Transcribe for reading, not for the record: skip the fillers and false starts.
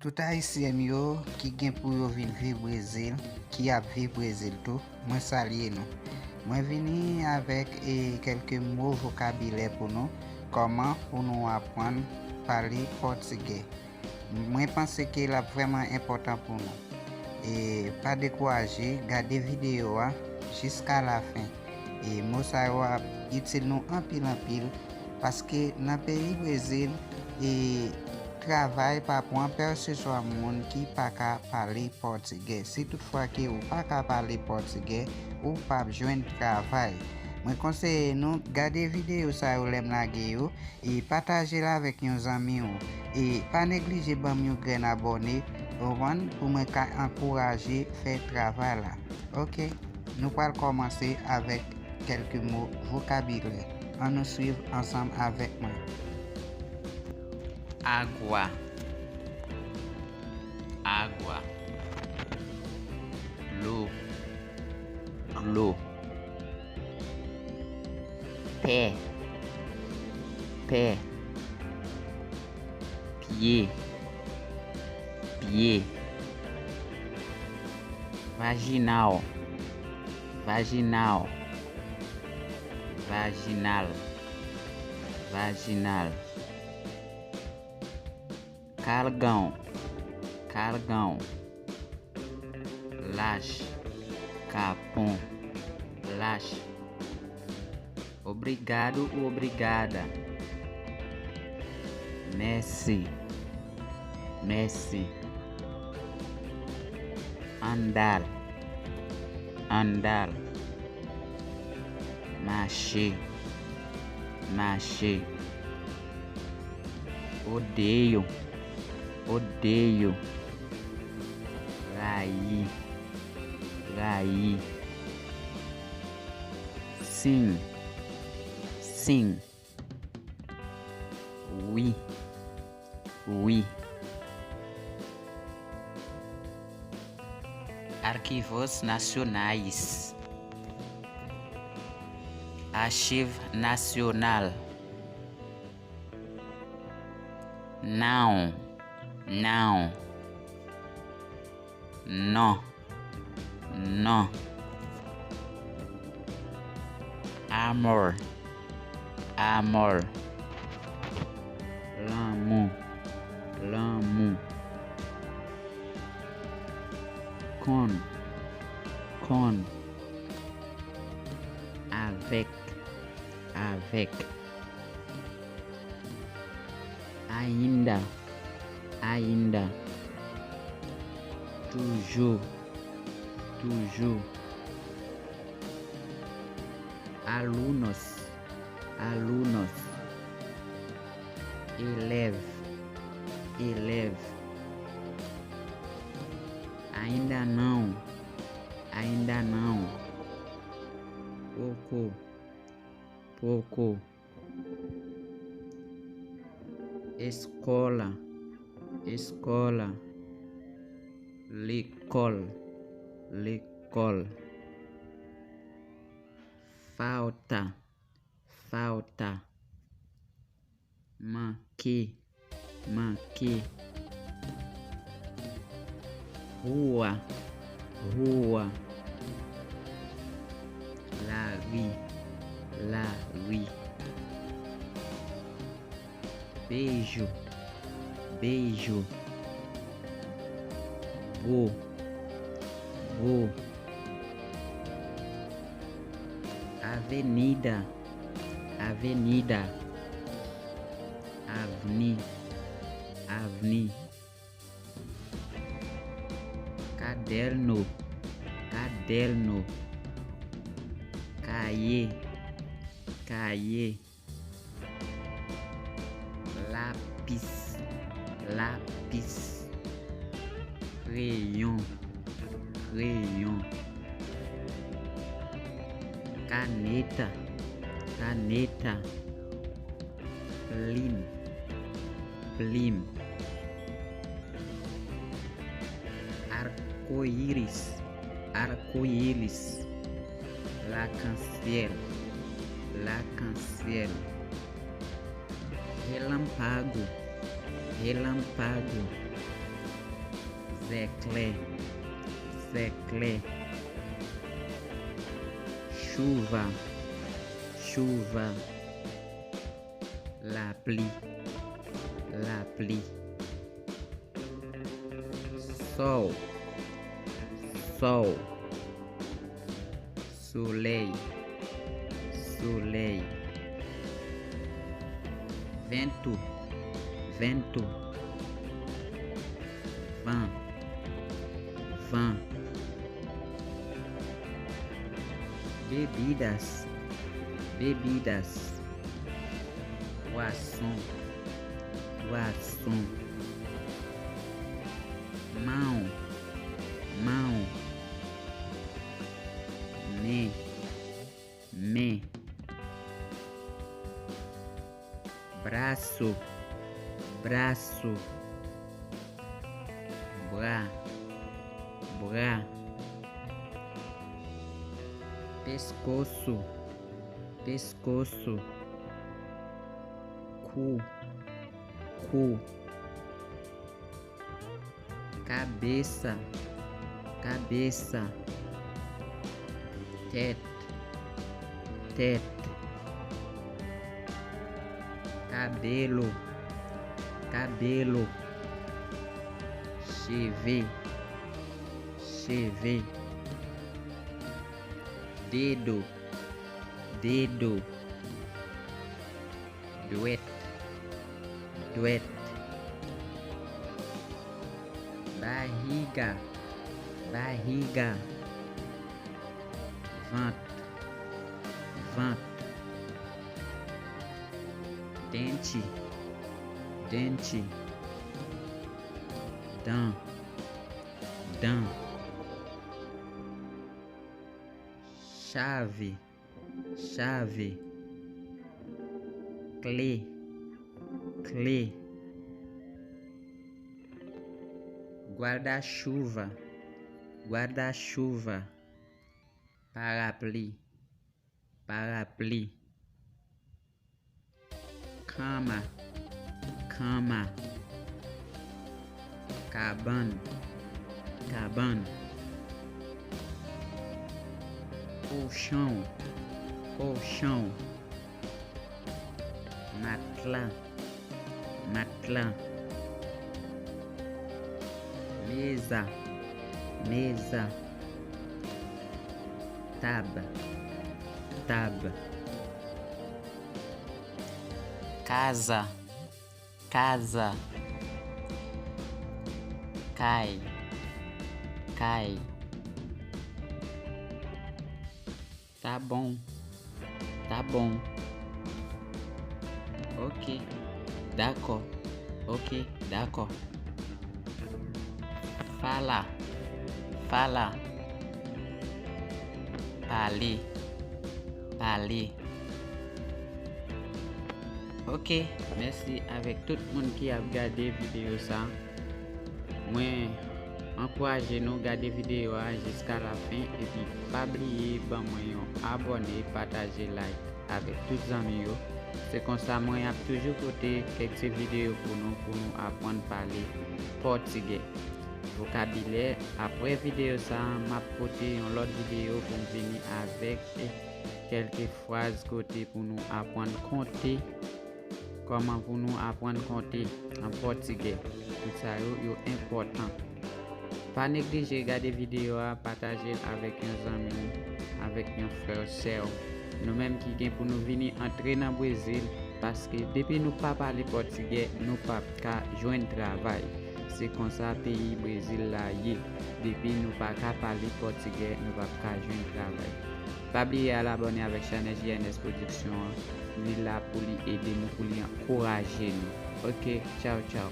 Tout haïtien yo qui gen pour yo vivre Brésil, qui a vu Brésil tout, moi saluer nous. Moi vini avec quelques mots vocabulaire pour nous, comment pour nous apprendre parler portugais. Moi pense que c'est vraiment important pour nous. Et pas décourager, garder vidéo jusqu'à la fin. Et moi ça va utile nous en pile parce que dans le pays Brésil et travail par point percevoir monde qui pas capable parler portugais. Si toutefois que ou pas capable parler portugais ou pas joindre travail, moi conseille nous garder vidéo ça ou l'aime la yo et partager là avec nos amis et pas négliger bam yo grain abonné pour me encourager faire travail là. OK, nous allons commencer avec quelques mots vocabulaire. On nous suit ensemble avec moi. Água, água, l'eau, l'eau, pé, pé, pied, pied, vaginal, vaginal, vaginal, vaginal. Cargão, cargão, laje, capão, laje. Obrigado, obrigada. Messi, Messi. Andar, andar. Machê, machê. Odeio, odeio. Raí, raí. Sim, sim. Oui, oui. Arquivos nacionais. Archivo Nacional. Não, não, não, não. Amor, amor. L'amour, l'amour. Com, avec, avec. Ainda, ainda. Toujours, toujours. Alunos, alunos. Eleve, eleve. Ainda não, ainda não. Pouco, pouco. Escola, escola. L'école, l'école. Falta, falta. Manquer, manquer. Rua, rua. La rue, la rue. Beijo, beijo. Vou, vou. Avenida, avenida. Avni, avni. Caderno, caderno. Cahier, cahier. Lápis, lápis. Crayon, crayon. Caneta, caneta. Plim, plim. Arco-íris, arco-íris. L'arc-en-ciel, l'arc-en-ciel. Relâmpago, relâmpago. Zeclé, Zeclé. Chuva, chuva. La pluie, la pluie. Sol, sol. Soleil, soleil. Vento, vento. Vent, vent. Bebidas, bebidas. Boisson, boisson. Mão, mão. Me. Braço, braço. Bras, bras. Pescoço, pescoço. Cu, cu. Cabeça, cabeça. Tête, tête. Cabelo, cabelo. Cheveux, cheveux. Dedo, dedo. Doigt, doigt. Barriga, barriga. Ventre, ventre. Dente, dente. Dent, dent. Chave, chave. Clé, clé. Guarda-chuva, guarda-chuva. Parapluie, parapluie. Cama, cama. Cabane, cabane. Colchão, colchão. Matelas, matelas. Mesa, mesa. Table, table. Casa, casa. Cai, cai. Tá bom, tá bom. Ok, d'accord. Ok, d'accord. Fala, fala. Parler, parler. Ok, merci avec tout le monde qui a regardé vidéo ça. Moi, encouragez nous à regarder vidéo jusqu'à la fin et puis pas oublier abonner, partager, like avec tous les amis. C'est comme ça moi a toujours côté quelques vidéos pour nous apprendre à parler portugais. Vocabulaire. Après vidéo ça, m'a porté une autre vidéo pour venir avec quelques phrases côté pour nous apprendre à compter. Comment pour nous apprendre à compter en portugais. Tout ça est important. Pas négliger regarder vidéo, partager avec un ami, avec un frère, sœur. Nous-mêmes qui gagnent pour nous venir entrer dans le Brésil parce que depuis nous pas parler portugais, nous pas joindre travail. C'est comme ça pays Brésil là y. Depuis nous pas parler portugais, nous pas joindre travail. Pas oublier à l'abonner avec chaîne JNS Production. Nous là pour lui aider nous, pour lui encourager nous. Ok, ciao ciao.